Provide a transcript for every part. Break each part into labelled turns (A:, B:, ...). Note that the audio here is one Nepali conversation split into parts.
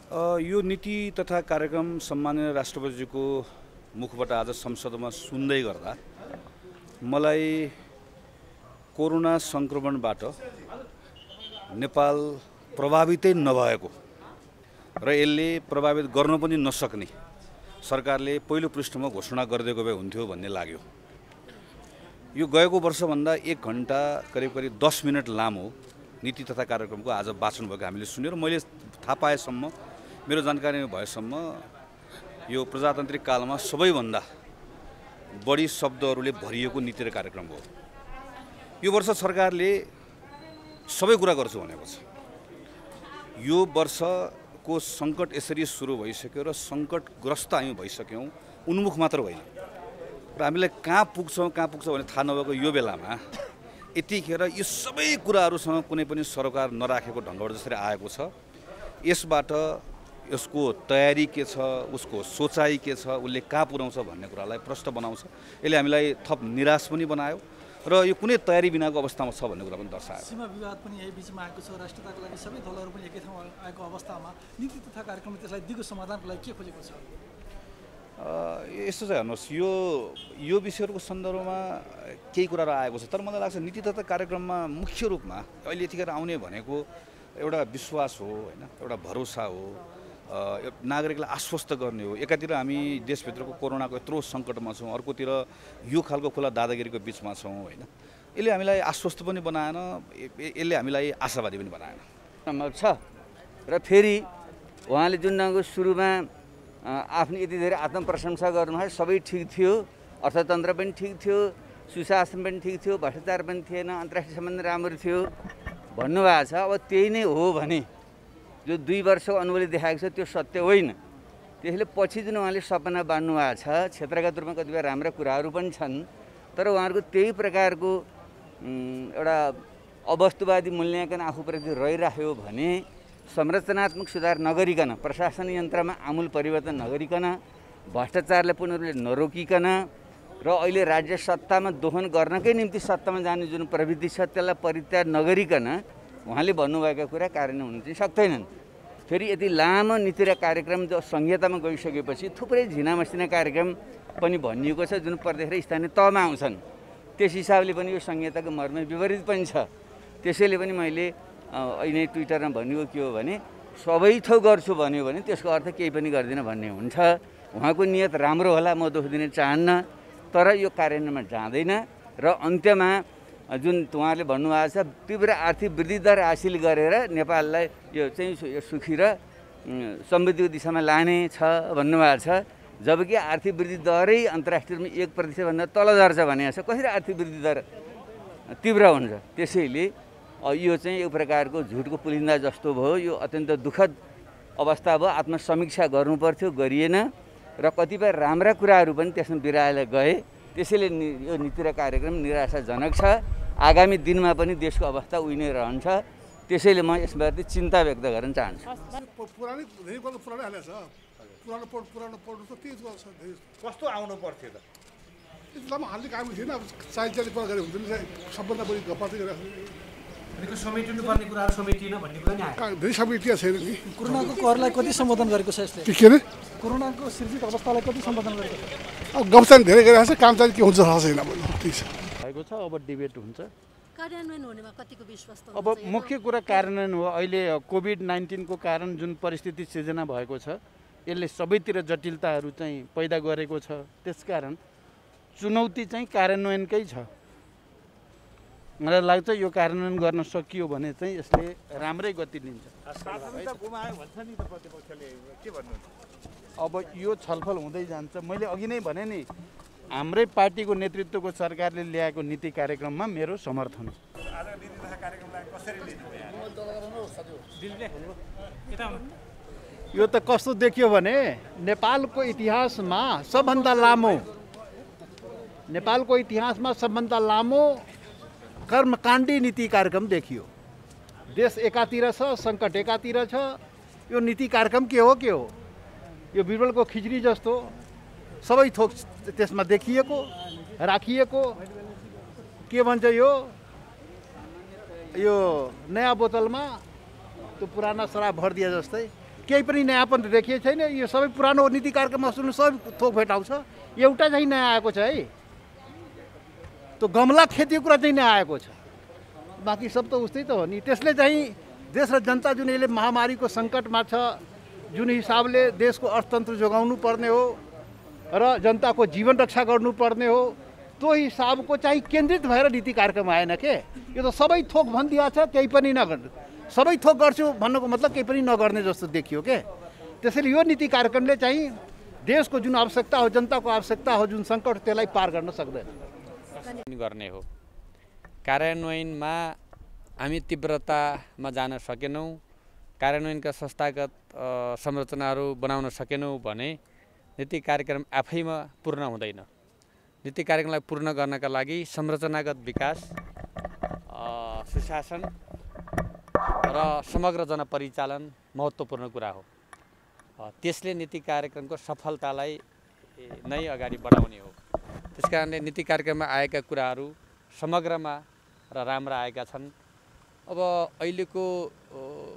A: यो नीति तथा कार्यक्रम सम्माननीय राष्ट्रपतिजीको मुखबाट आज संसदमा सुन्दै गर्दा मलाई कोरोना संक्रमणबाट नेपाल प्रभावितै नभएको र यसले प्रभावित गर्न पनि नसक्ने सरकारले पहिलो पृष्ठमा घोषणा गरिदिएको भए हुन्थ्यो भन्ने लाग्यो। यो गएको वर्षभन्दा 1 घण्टा करिब 10 मिनट लामो नीति तथा कार्यक्रमको आज वाचन भएको हामीले सुन्यौं र मैले थाहा पाएसम्म मेरो जानकारीमा भएसम्म यो प्रजातान्त्रिक कालमा सबैभन्दा बढी शब्दहरूले भरिएको नीति र कार्यक्रम हो। यो वर्ष सरकारले सबै कुरा गर्छु भनेको छ। यो वर्षको सङ्कट यसरी सुरु भइसक्यो र सङ्कटग्रस्त हामी भइसक्यौँ, उन्मुख मात्र होइन र हामीलाई कहाँ पुग्छ भने थाहा नभएको यो बेलामा यतिखेर यो सबै कुराहरूसँग कुनै पनि सरकार नराखेको ढङ्गबाट जसरी आएको छ, यसबाट यसको तयारी के छ, उसको सोचाइ के छ, उसले कहाँ पुर्याउँछ भन्ने कुरालाई प्रश्न बनाउँछ। यसले हामीलाई थप निराश पनि बनायो र यो कुनै तयारी बिनाको अवस्थामा छ भन्ने कुरा पनि दर्शायो।
B: सीमा विवाद पनि यही बिचमा आएको छ। राष्ट्रियताको लागि सबै दलहरू पनि एकै ठाउँमा आएको अवस्थामा नीति तथा कार्यक्रमले त्यसलाई दिगो समाधानको लागि के खोजेको छ?
A: यस्तो चाहिँ हेर्नुहोस्, यो विषयहरूको सन्दर्भमा केही कुराहरू आएको छ, तर मलाई लाग्छ नीति तथा कार्यक्रममा मुख्य रूपमा अहिले यतिखेर आउने भनेको एउटा विश्वास हो, होइन, एउटा भरोसा हो, नागरिकलाई आश्वस्त गर्ने हो। एकातिर हामी देशभित्रको कोरोनाको यत्रो सङ्कटमा छौँ, अर्कोतिर यो खालको खुला दादागिरीको बिचमा छौँ, होइन। यसले हामीलाई आश्वस्त पनि बनाएन, यसले हामीलाई आशावादी पनि बनाएन।
C: सम्भव छ र फेरि उहाँले जुन ढङ्गको सुरुमा आफ्नो यति धेरै आत्मप्रशंसा गर्नुभयो, सबै ठिक थियो, अर्थतन्त्र पनि ठिक थियो, सुशासन पनि ठिक थियो, भ्रष्टाचार पनि थिएन, अन्तर्राष्ट्रिय सम्बन्ध राम्रो थियो भन्नुभएको छ। अब त्यही नै हो भने जो 2 वर्षको अनुभवले देखाएको छ त्यो सत्य होइन। त्यसले पछि जुन उहाँले सपना बाँड्नु भएको छ, क्षेत्रगत रूपमा कतिपय राम्रा कुराहरू पनि छन्, तर उहाँहरूको त्यही प्रकारको एउटा अवस्तुवादी मूल्याङ्कन आफूप्रति रहिराख्यो भने संरचनात्मक सुधार नगरिकन, प्रशासन यन्त्रमा आमूल परिवर्तन नगरिकन, भ्रष्टाचारलाई पूर्ण रूपले नरोकिकन र अहिले राज्य सत्तामा दोहन गर्नकै निम्ति सत्तामा जाने जुन प्रवृत्ति छ त्यसलाई परित्याग नगरिकन उहाँले भन्नुभएका कुरा कार्यान्वयन हुन चाहिँ सक्दैनन्। फेरि यति लामो नीति र कार्यक्रम जो संहितामा गइसकेपछि थुप्रै झिनामसिना कार्यक्रम पनि भनिएको छ जुन प्रदेश र स्थानीय तहमा आउँछन्। त्यस हिसाबले पनि यो संहिताको मर्म विपरीत पनि छ। त्यसैले पनि मैले अहिले ट्विटरमा भनेको के हो भने सबै थोक गर्छु भन्यो भने त्यसको अर्थ केही पनि गर्दिनँ भन्ने हुन्छ। उहाँको नियत राम्रो होला, म दोष दिन चाहन्न, तर यो कार्यान्वयनमा जाँदैन र अन्त्यमा जुन उहाँले भन्नुभएको छ तीव्र आर्थिक वृद्धि दर हासिल गरेर नेपाललाई यो चाहिँ सुखी र समृद्धिको दिशामा लाने छ भन्नुभएको छ। जबकि आर्थिक वृद्धि दरै अन्तर्राष्ट्रिय 1% भन्दा तल झर्छ भनेको छ। कसरी आर्थिक वृद्धि दर तीव्र हुन्छ? त्यसैले यो चाहिँ एक प्रकारको झुटको पुलिन्दा जस्तो भयो। यो अत्यन्त दुःखद अवस्था भयो। आत्मसमीक्षा गर्नुपर्थ्यो, गरिएन र कतिपय राम्रा कुराहरू पनि त्यसमा बिराएर गए। त्यसैले यो नीति र कार्यक्रम निराशाजनक छ। आगामी दिनमा पनि देशको अवस्था उही नै रहन्छ। त्यसैले म यसमाथि चिन्ता व्यक्त गर्न चाहन्छु।
D: कस्तो आउनु पर्थ्यो त? समेटिनुपर्ने कुराहरू समेटिएन भन्ने कुरा नि
B: छैन नि। कोरोनाको करलाई कति सम्बोधन गरेको छ यसले?
E: के अरे
B: कोरोनाको सृजित अवस्थालाई कति सम्बोधन गरेको छ?
E: अब गफ चाहिँ धेरै गरिरहेको छ, काम चाहिँ के हुन्छ थाहा छैन भएको
F: छ। अब डिबेट हुन्छ।
G: कार्यान्वयन हुनेमा कतिको विश्वास त?
F: अब मुख्य कुरा कार्यान्वयन हो। अहिले कोभिड-19 को कारण जुन परिस्थिति सिर्जना भएको छ यसले सबैतिर जटिलताहरू चाहिँ पैदा गरेको छ। त्यसकारण चुनौती चाहिँ कार्यान्वयनकै छ। मलाई लाग्छ यो कार्यान्वयन गर्न सकियो भने चाहिँ यसले राम्रै गति लिन्छ। अब यो छलफल हुँदै जान्छ। मैले अघि नै भने नि हाम्रै पार्टीको नेतृत्वको सरकारले ल्याएको नीति कार्यक्रममा मेरो समर्थन। यो त कस्तो देखियो भने नेपालको इतिहासमा सबभन्दा लामो कर्मकाण्डी नीति कार्यक्रम देखियो। देश एकातिर छ, सङ्कट एकातिर छ। यो नीति कार्यक्रम के हो? यो बिरबलको खिचडी जस्तो सबै थोक त्यसमा देखिएको राखिएको। के भन्छ यो नयाँ बोतलमा त्यो पुराना शराब भरिदिए जस्तै केही पनि नयाँपन देखिएको छैन। यो सबै पुरानो नीति कार्यक्रममा सुन्नु सबै थोक भेटाउँछ, एउटा चाहिँ नयाँ आएको छ है। त्यो गमला खेतीको कुरा चाहिँ नयाँ आएको छ, बाँकी सब त उस्तै त हो नि। त्यसले चाहिँ देश र जनता जुन यसले महामारीको सङ्कटमा छ, जुन हिसाबले देशको अर्थतन्त्र जोगाउनु पर्ने हो र जनताको जीवन रक्षा गर्नुपर्ने हो, त्यो हिसाबको चाहिँ केन्द्रित भएर नीति कार्यक्रम आएन के। यो त सबै थोक भनिदिएको छ, केही पनि नगर्नु, सबै थोक गर्छु भन्नुको मतलब केही पनि नगर्ने जस्तो देखियो के। त्यसैले यो नीति कार्यक्रमले चाहिँ देशको जुन आवश्यकता हो, जनताको आवश्यकता हो, जुन सङ्कट त्यसलाई पार गर्न सक्दैन
H: गर्ने हो। कार्यान्वयनमा हामी तीव्रतामा जान सकेनौँ, कार्यान्वयनका संस्थागत संरचनाहरू बनाउन सकेनौँ भने नीति कार्यक्रम आफैमा पूर्ण हुँदैन। नीति कार्यक्रमलाई पूर्ण गर्नका लागि संरचनागत विकास, सुशासन र समग्र जनपरिचालन महत्त्वपूर्ण कुरा हो। त्यसले नीति कार्यक्रमको सफलतालाई नै अगाडि बढाउने हो। त्यसकारणले नीति कार्यक्रममा आएका कुराहरू समग्रमा र राम्रा आएका छन्। अब अहिलेको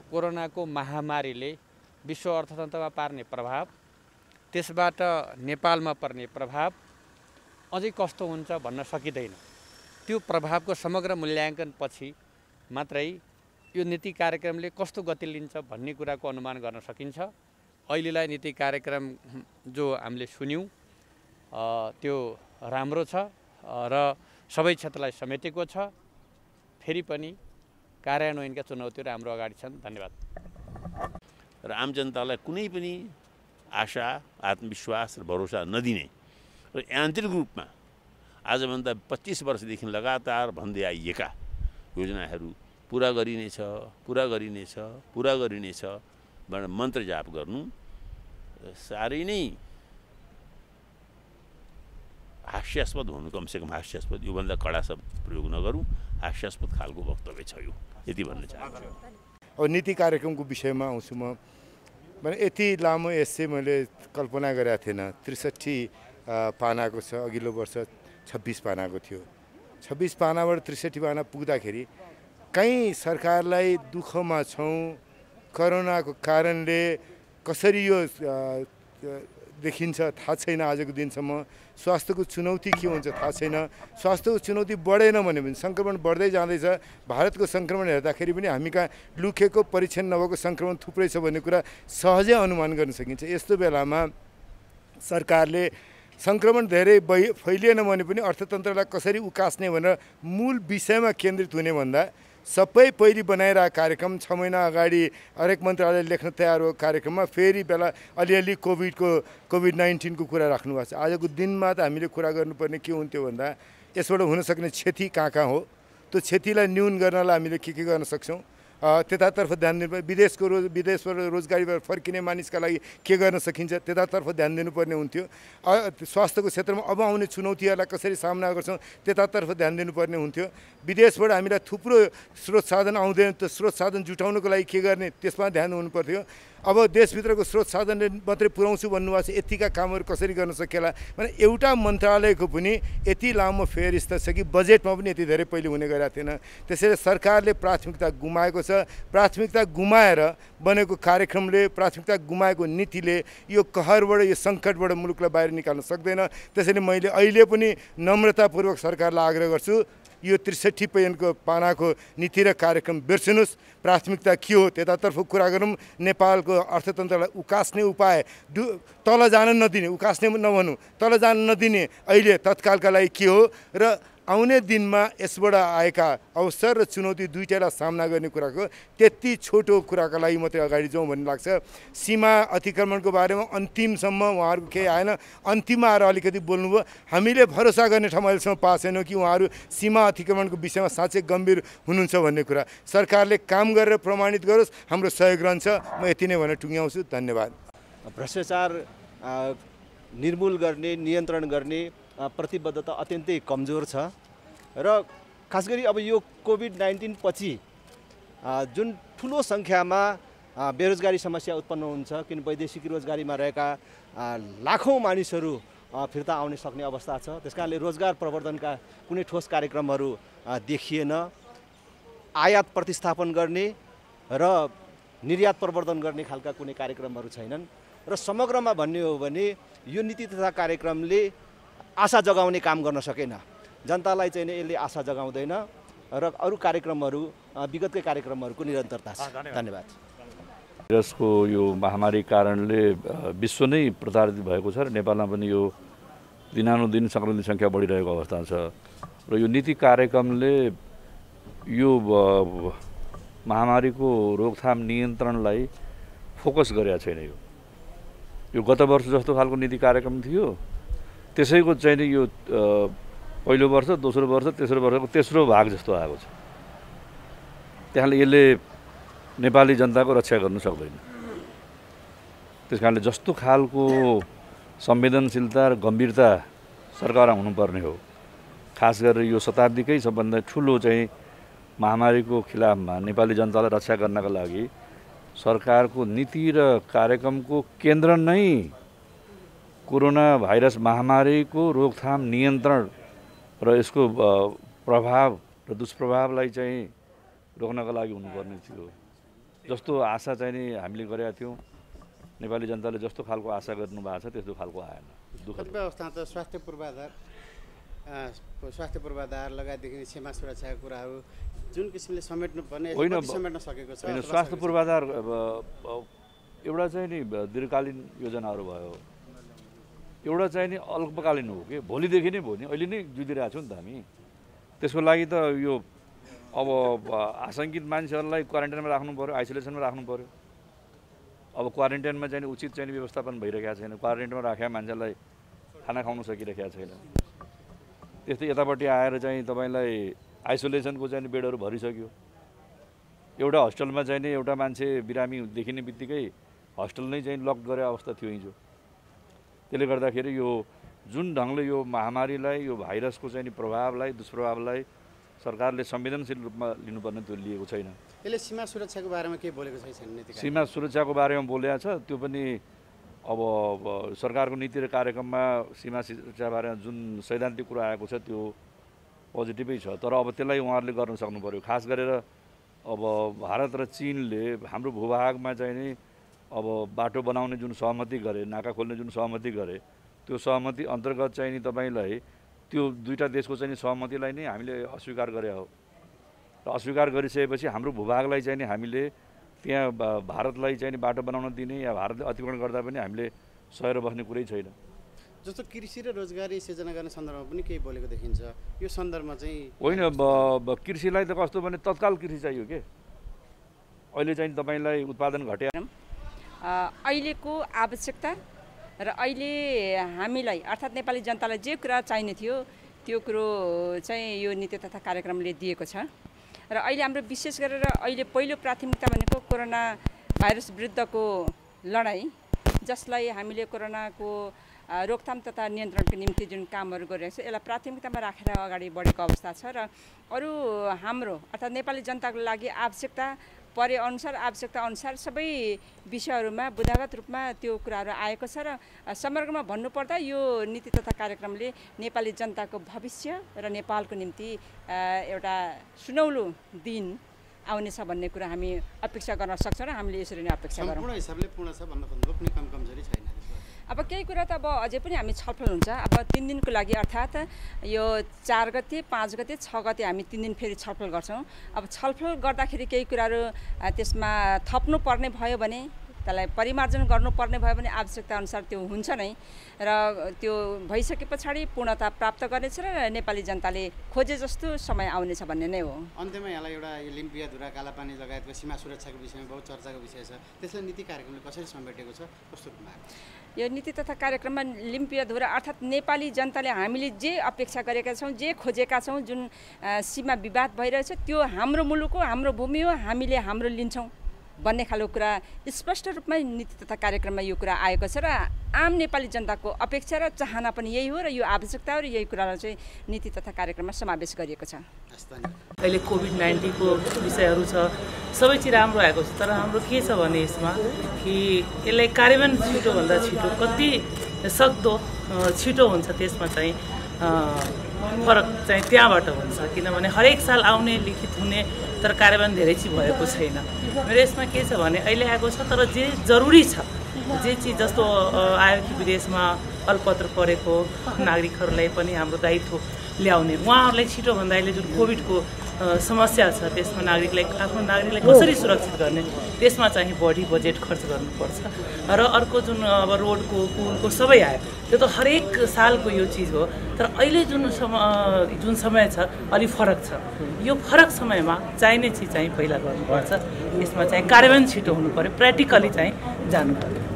H: कोरोनाको महामारीले विश्व अर्थतन्त्रमा पार्ने प्रभाव, त्यसबाट नेपालमा पर्ने प्रभाव अझै कस्तो हुन्छ भन्न सकिँदैन। त्यो प्रभावको समग्र मूल्याङ्कन पछि मात्रै यो नीति कार्यक्रमले कस्तो गति लिन्छ भन्ने कुराको अनुमान गर्न सकिन्छ। अहिलेलाई नीति कार्यक्रम जो हामीले सुन्यौँ त्यो राम्रो छ र सबै क्षेत्रलाई समेटेको छ। फेरि पनि कार्यान्वयनका चुनौतीहरू हाम्रो अगाडि छन्। धन्यवाद।
I: र आम जनतालाई कुनै पनि आशा, आत्मविश्वास र भरोसा नदिने र यान्त्रिक रूपमा आजभन्दा 25 वर्षदेखि लगातार भन्दै आइएका योजनाहरू पुरा गरिनेछ, पुरा गरिनेछ, पुरा गरिनेछ भनेर मन्त्र जाप गर्नु साह्रै नै हास्यास्पद हुनु। कमसेकम हास्यास्पद, योभन्दा कडा शब्द प्रयोग नगरौँ, हास्यास्पद खालको वक्तव्य छ यो, यति भन्न चाहन्छु।
J: अब नीति कार्यक्रमको विषयमा आउँछु म। भने यति लामो एस्से मैले कल्पना गरेका थिएन। 63 पानाको छ, अघिल्लो वर्ष 26 पानाको थियो। 26 पानाबाट 63 पाना पुग्दाखेरि कहीँ सरकारलाई दुःखमा छौँ, कोरोनाको कारणले कसरी यो देखिन्छ थाहा छैन आजको दिनसम्म। स्वास्थ्यको चुनौती के हुन्छ थाहा छैन। स्वास्थ्यको चुनौती बढेन भने पनि सङ्क्रमण बढ्दै जाँदैछ। भारतको सङ्क्रमण हेर्दाखेरि पनि हामी कहाँ लुकेको परीक्षण नभएको सङ्क्रमण थुप्रै छ भन्ने कुरा सहजै अनुमान गर्न सकिन्छ। यस्तो बेलामा सरकारले सङ्क्रमण धेरै फैलिएन भने पनि अर्थतन्त्रलाई कसरी उकास्ने भनेर मूल विषयमा केन्द्रित हुने भन्दा सबै पहिली बनाइरहेको कार्यक्रम 6 महिना अगाडि हरेक मन्त्रालय लेख्न तयार भएको कार्यक्रममा फेरि बेला अलिअलि कोभिड-19 को कुरा राख्नु भएको छ। आजको दिनमा त हामीले कुरा गर्नुपर्ने के हुन्थ्यो भन्दा यसबाट हुन सक्ने क्षति कहाँ हो, त्यो क्षतिलाई न्यून गर्नलाई हामीले के गर्न सक्छौँ, त्यतातर्फ ध्यान दिनु। विदेशबाट रोजगारीबाट फर्किने मानिसका लागि के गर्न सकिन्छ त्यतातर्फ ध्यान दिनुपर्ने हुन्थ्यो। स्वास्थ्यको क्षेत्रमा अब आउने चुनौतीहरूलाई कसरी सामना गर्छौँ त्यतातर्फ ध्यान दिनुपर्ने हुन्थ्यो। विदेशबाट हामीलाई थुप्रो स्रोत साधन आउँदैन, त्यो स्रोत साधन जुटाउनको लागि के गर्ने त्यसमा ध्यान हुनुपर्थ्यो। अब देशभित्रको स्रोत साधनले मात्रै पुर्याउँछु भन्नुभएको छ, यतिका कामहरू कसरी गर्न सकिएला भने एउटा मन्त्रालयको पनि यति लामो फेरस्त छ कि बजेटमा पनि यति धेरै पहिले हुने गरेको थिएन। त्यसैले सरकारले प्राथमिकता गुमाएको छ। प्राथमिकता गुमाएर बनेको कार्यक्रमले, प्राथमिकता गुमाएको नीतिले यो कहरबाट, यो सङ्कटबाट मुलुकलाई बाहिर निकाल्न सक्दैन। त्यसैले मैले अहिले पनि नम्रतापूर्वक सरकारलाई आग्रह गर्छु, यो 63 पानाको नीति र कार्यक्रम बिर्सिनुहोस्। प्राथमिकता के हो त्यतातर्फ कुरा गरौँ। नेपालको अर्थतन्त्रलाई उकास्ने उपाय, तल जान नदिने, उकास्ने नभनौँ, तल जान नदिने अहिले तत्कालका लागि के हो र आउने दिनमा यसबाट आएका अवसर र चुनौती दुईटालाई सामना गर्ने कुराको त्यति छोटो कुराका लागि मात्रै अगाडि जाउँ भन्ने लाग्छ। सीमा अतिक्रमणको बारेमा अन्तिमसम्म उहाँहरूको केही आएन, अन्तिममा आएर अलिकति बोल्नुभयो। हामीले भरोसा गर्ने ठाउँ अहिलेसम्म पाएको छैनौँ कि उहाँहरू सीमा अतिक्रमणको विषयमा साँच्चै गम्भीर हुनुहुन्छ भन्ने कुरा। सरकारले काम गरेर प्रमाणित गरोस्, हाम्रो सहयोग रहन्छ। म यति नै भनेर टुङ्ग्याउँछु। धन्यवाद।
K: भ्रष्टाचार निर्मूल गर्ने, नियन्त्रण गर्ने प्रतिबद्धता अत्यन्तै कमजोर छ र खास गरी अब यो कोभिड-19 पछि जुन ठुलो सङ्ख्यामा बेरोजगारी समस्या उत्पन्न हुन्छ, किन वैदेशिक रोजगारीमा रहेका लाखौँ मानिसहरू फिर्ता आउन सक्ने अवस्था छ। त्यसकारणले रोजगार प्रवर्धनका कुनै ठोस कार्यक्रमहरू देखिएन। आयात प्रतिस्थापन गर्ने र निर्यात प्रवर्धन गर्ने खालका कुनै कार्यक्रमहरू छैनन् र समग्रमा भन्ने हो भने यो नीति तथा कार्यक्रमले आशा जगाउने काम गर्न सकेन। जनतालाई चाहिँ यसले आशा जगाउँदैन र अरू कार्यक्रमहरू विगतकै कार्यक्रमहरूको निरन्तरता छ। धन्यवाद।
A: भाइरसको यो महामारी कारणले विश्व नै प्रताडित भएको छ र नेपालमा पनि यो दिनानुदिन सङ्क्रमित सङ्ख्या बढिरहेको अवस्था छ र यो नीति कार्यक्रमले यो महामारीको रोकथाम नियन्त्रणलाई फोकस गरेका छैन। यो गत वर्ष जस्तो खालको नीति कार्यक्रम थियो त्यसैको चाहिँ नि यो पहिलो वर्ष दोस्रो वर्ष तेस्रो वर्षको तेस्रो भाग जस्तो आएको छ। त्यसले यसले नेपाली जनताको रक्षा गर्न सक्दैन। त्यसकारणले जस्तो खालको संवेदनशीलता र गम्भीरता सरकारमा हुनुपर्ने हो, खास गरेर यो शताब्दीकै सबभन्दा ठुलो चाहिँ महामारीको खिलाफमा नेपाली जनतालाई रक्षा गर्नका लागि सरकारको नीति र कार्यक्रमको केन्द्र नै कोरोना भाइरस महामारीको रोकथाम नियन्त्रण र यसको प्रभाव र दुष्प्रभावलाई चाहिँ रोक्नका लागि हुनुपर्ने थियो। जस्तो आशा चाहिँ नि हामीले गरेका थियौँ, नेपाली जनताले जस्तो खालको आशा गर्नुभएको छ त्यस्तो खालको आएन।
L: कतिपय अवस्थामा त स्वास्थ्य पूर्वाधार लगायतदेखि सीमा सुरक्षाका कुराहरू जुन किसिमले समेट्नुपर्ने समेट्न सकेको छ।
A: होइन, स्वास्थ्य पूर्वाधार एउटा चाहिँ नि दीर्घकालीन योजनाहरू भयो, एउटा चाहिँ नि अल्पकालीन हो कि भोलिदेखि नै भयो नि, अहिले नै जुधिरहेको छौँ नि त हामी। त्यसको लागि त यो अब आशङ्कित मान्छेहरूलाई क्वारेन्टाइनमा राख्नु पऱ्यो, आइसोलेसनमा राख्नु पऱ्यो। अब क्वारेन्टाइनमा चाहिँ उचित चाहिँ व्यवस्थापन भइरहेको छैन, क्वारेन्टाइनमा राखेका मान्छेलाई खाना खुवाउन सकिरहेको छैन। त्यस्तै यतापट्टि आएर चाहिँ तपाईँलाई आइसोलेसनको चाहिँ बेडहरू भरिसक्यो। एउटा हस्टेलमा चाहिँ नि एउटा मान्छे बिरामी देखिने बित्तिकै हस्टेल नै चाहिँ लक गरे अवस्था थियो हिजो। त्यसले गर्दाखेरि यो जुन ढङ्गले यो महामारीलाई, यो भाइरसको चाहिँ प्रभावलाई, दुष्प्रभावलाई सरकारले संवेदनशील रूपमा लिनुपर्ने त्यो लिएको छैन।
L: यसले सीमा सुरक्षाको बारेमा के बोलेको छैन नीति?
A: सीमा सुरक्षाको बारेमा बोलेको छ, त्यो पनि अब सरकारको नीति र कार्यक्रममा सीमा सुरक्षा बारेमा जुन सैद्धान्तिक कुरा आएको छ त्यो पोजिटिभै छ। तर अब त्यसलाई उहाँहरूले गर्न सक्नु पऱ्यो। खास गरेर अब भारत र चीनले हाम्रो भूभागमा चाहिँ नि अब बाटो बनाउने जुन सहमति गरे, नाका खोल्ने जुन सहमति गरे, त्यो सहमति अन्तर्गत चाहिँ नि तपाईँलाई त्यो दुईटा देशको चाहिँ सहमतिलाई नै हामीले अस्वीकार गरे हो। र अस्वीकार गरिसकेपछि हाम्रो भूभागलाई चाहिँ नि हामीले त्यहाँ भारतलाई चाहिँ बाटो बनाउन दिने या भारतले अतिक्रमण गर्दा पनि हामीले सहेर बस्ने कुरै छैन।
L: जस्तो कृषि र रोजगारी सिर्जना गर्ने सन्दर्भमा पनि केही बोलेको देखिन्छ। यो सन्दर्भमा चाहिँ
A: होइन, कृषिलाई त कस्तो भने तत्काल कृषि चाहियो के, अहिले चाहिँ तपाईँलाई उत्पादन घटे।
M: अहिलेको आवश्यकता र अहिले हामीलाई अर्थात् नेपाली जनतालाई जे कुरा चाहिने थियो त्यो कुरो चाहिँ यो नीति तथा कार्यक्रमले दिएको छ। र अहिले हाम्रो विशेष गरेर अहिले पहिलो प्राथमिकता भनेको कोरोना भाइरस विरुद्धको लडाइँ, जसलाई हामीले कोरोनाको रोकथाम तथा नियन्त्रणको निम्ति जुन कामहरू गरिरहेको छ यसलाई प्राथमिकतामा राखेर अगाडि बढेको अवस्था छ। र अरू हाम्रो अर्थात् नेपाली जनताको लागि आवश्यकता अनुसार सबै विषयहरूमा बुदागत रूपमा त्यो कुराहरू आएको छ। र समग्रमा भन्नुपर्दा यो नीति तथा कार्यक्रमले नेपाली जनताको भविष्य र नेपालको निम्ति एउटा सुनौलो दिन आउनेछ भन्ने कुरा हामी अपेक्षा गर्न सक्छौँ र हामीले यसरी नै अपेक्षा गरौँ।
L: सम्पूर्ण हिसाबले पूर्ण छ भन्न खोज्नु कुनै कम कमजोरी छैन।
M: अब केही कुरा त अब अझै पनि हामी छलफल हुन्छ। अब 3 दिनको लागि अर्थात् यो 4 गते, 5 गते, 6 गते हामी 3 दिन फेरि छलफल गर्छौँ। अब छलफल गर्दाखेरि केही कुराहरू त्यसमा थप्नुपर्ने भयो भने, त्यसलाई परिमार्जन गर्नुपर्ने भयो भने आवश्यकता अनुसार त्यो हुन्छ नै र त्यो भइसके पछाडि पूर्णता प्राप्त गर्नेछ र नेपाली जनताले खोजे जस्तो समय आउनेछ भन्ने नै हो।
L: अन्त्यमा यहाँलाई एउटा लिम्पिया धुरा कालापानी लगायतको सीमा सुरक्षाको विषयमा बहुत चर्चाको विषय छ, त्यसलाई नीति कार्यक्रमले कसरी समेटेको छ, कस्तो रूपमा?
M: यो नीति तथा कार्यक्रममा लिम्पिया धुरा अर्थात् नेपाली जनताले हामीले जे अपेक्षा गरेका छौँ, जे खोजेका छौँ, जुन सीमा विवाद भइरहेछ त्यो हाम्रो मुलुक हो, हाम्रो भूमि हो, हामीले हाम्रो लिन्छौँ भन्ने खालको कुरा स्पष्ट रूपमा नीति तथा कार्यक्रममा यो कुरा आएको छ। र आम नेपाली जनताको अपेक्षा र चाहना पनि यही हो र यो आवश्यकता हो र यही कुरालाई चाहिँ नीति तथा कार्यक्रममा समावेश गरिएको छ।
N: अहिले कोभिड-19 को विषयहरू छ, सबै चिज राम्रो आएको छ। तर हाम्रो के छ भने यसमा कि यसलाई कार्यान्वयन छिटोभन्दा छिटो कति सक्दो छिटो हुन्छ त्यसमा चाहिँ फरक चाहिँ त्यहाँबाट हुन्छ किनभने हरेक साल आउने लिखित हुने तर कार्यान्वयन धेरै चाहिँ भएको छैन। मेरो यसमा के छ भने अहिले आएको छ तर जे जरुरी छ जे चिज जस्तो आयो कि विदेशमा अलपत्र परेको नागरिकहरूलाई पनि हाम्रो दायित्व ल्याउने उहाँहरूलाई छिटोभन्दा अहिले जुन कोभिडको समस्या छ त्यसमा आफ्नो नागरिकलाई कसरी सुरक्षित गर्ने त्यसमा चाहिँ बढी बजेट खर्च गर्नुपर्छ र अर्को जुन अब रोडको पुलको सबै आयो त्यो त हरेक सालको यो चिज हो तर अहिले जुन समय छ अलि फरक छ। यो फरक समयमा चाहिने चिज चाहिँ पहिला गर्नुपर्छ यसमा चाहिँ कार्यान्वयन छिटो हुनु पर्यो प्र्याक्टिकली चाहिँ जानु पर्यो।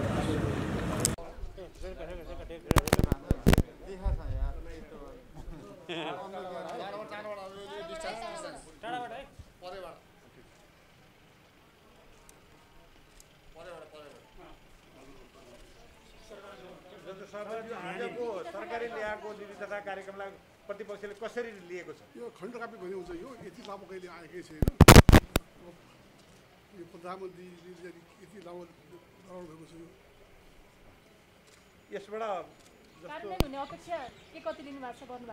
D: आजको सरकारले ल्याएको नीति तथा कार्यक्रमलाई प्रतिपक्षले कसरी लिएको छ?
E: यो खण्ड कापी भन्ने हुन्छ यो यति लामो कहिले आएकै छैन। यो प्रधानमन्त्रीले यति लामो गराउनु भएको छ।
D: यसबाट
O: कार्यान्वयन हुने अपेक्षा के कति लिनु भएको छ गर्नु